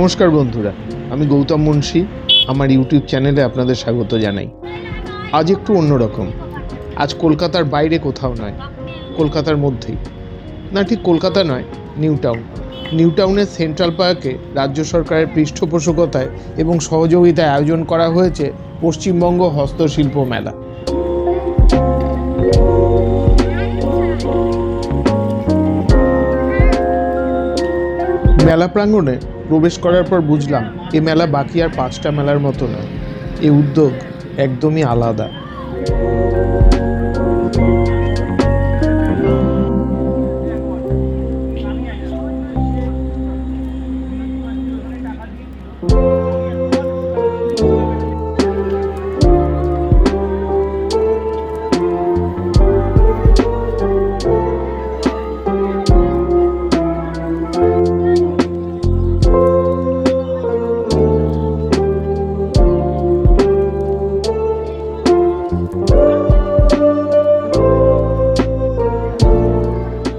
নমস্কার বন্ধুরা, আমি গৌতম মুন্সি। আমার ইউটিউব চ্যানেলে আপনাদের স্বাগত জানাই। আজ একটু অন্যরকম। আজ কলকাতার বাইরে কোথাও নয়, কলকাতার মধ্যেই। না, ঠিক কলকাতা নয়, নিউ টাউনের সেন্ট্রাল পার্কে রাজ্য সরকারের পৃষ্ঠপোষকতায় এবং সহযোগিতায় আয়োজন করা হয়েছে পশ্চিমবঙ্গ হস্তশিল্প মেলা। মেলা প্রাঙ্গণে প্রবেশ করার পর বুঝলাম এ মেলা বাকি আর 5টা মেলার মতো নয়। এ উদ্যোগ একদমই আলাদা।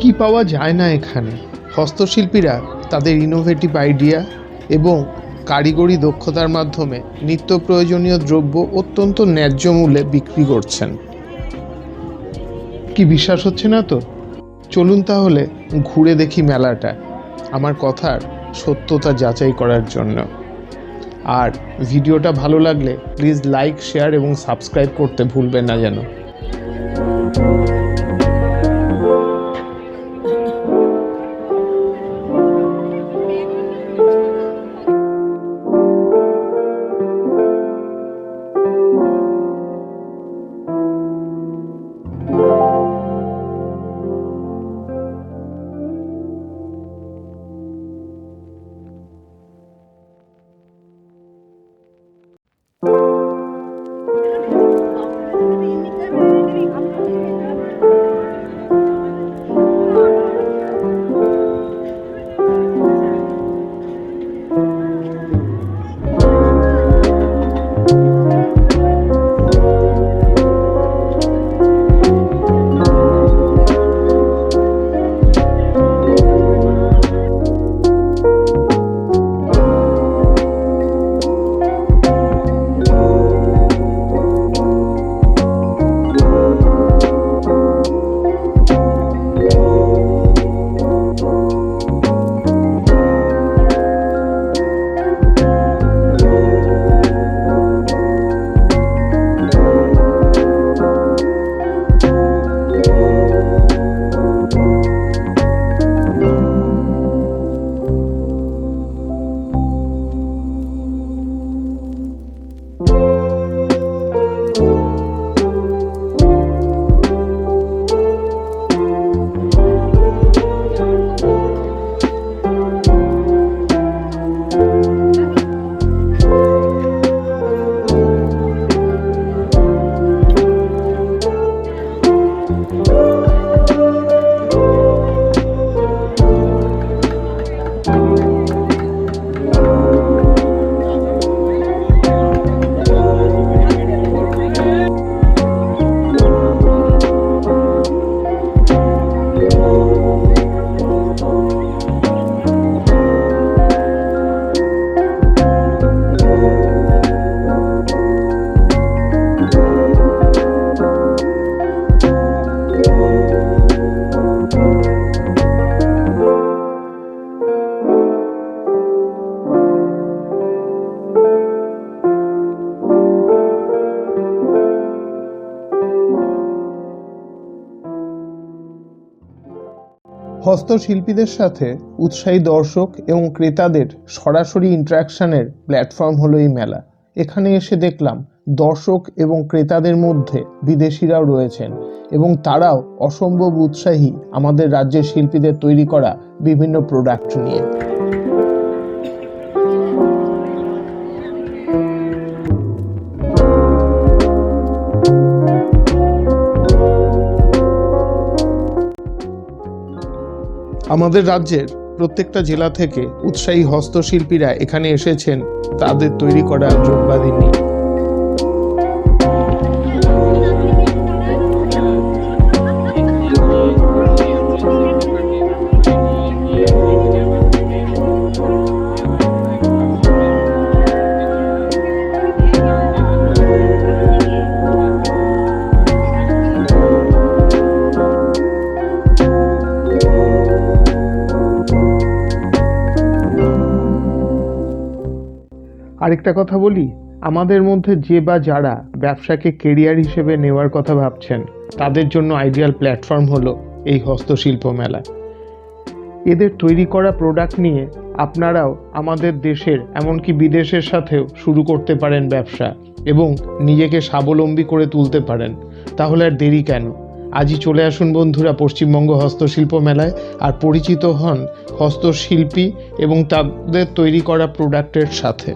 কি পাওয়া যায় না এখানে! হস্তশিল্পীরা তাদের ইনোভেটিভ আইডিয়া এবং কারিগরি দক্ষতার মাধ্যমে নিত্য প্রয়োজনীয় দ্রব্য অত্যন্ত ন্যায্য মূল্যে বিক্রি করছেন। কি বিশ্বাস হচ্ছে না তো? চলুন তাহলে ঘুরে দেখি মেলাটা, আমার কথার সত্যতা যাচাই করার জন্য। আর ভিডিওটা ভালো লাগলে প্লিজ লাইক, শেয়ার এবং সাবস্ক্রাইব করতে ভুলবেন না যেন। হস্তশিল্পীদের সাথে উৎসাহী দর্শক এবং ক্রেতাদের সরাসরি ইন্টারাকশনের প্ল্যাটফর্ম হলো এই মেলা। এখানে এসে দেখলাম দর্শক এবং ক্রেতাদের মধ্যে বিদেশিরাও রয়েছেন এবং তারাও অসম্ভব উৎসাহী আমাদের রাজ্যের শিল্পীদের তৈরি করা বিভিন্ন প্রোডাক্ট নিয়ে। আমাদের রাজ্যের প্রত্যেকটা জেলা থেকে উৎসাহী হস্তশিল্পীরা এখানে এসেছেন তাদের তৈরি করা দ্রব্যাদি নিয়ে। আরেকটা কথা বলি, আমাদের মধ্যে যে বা যারা ব্যবসাকে কেরিয়ার হিসেবে নেওয়ার কথা ভাবছেন তাদের জন্য আইডিয়াল প্ল্যাটফর্ম হলো এই হস্তশিল্প মেলা। এদের তৈরি করা প্রোডাক্ট নিয়ে আপনারাও আমাদের দেশের এমনকি বিদেশের সাথেও শুরু করতে পারেন ব্যবসা এবং নিজেকে স্বাবলম্বী করে তুলতে পারেন। তাহলে আর দেরি কেন? আজই চলে আসুন বন্ধুরা পশ্চিমবঙ্গ হস্তশিল্প মেলায়, আর পরিচিত হন হস্তশিল্পী এবং তাদের তৈরি করা প্রোডাক্টের সাথে।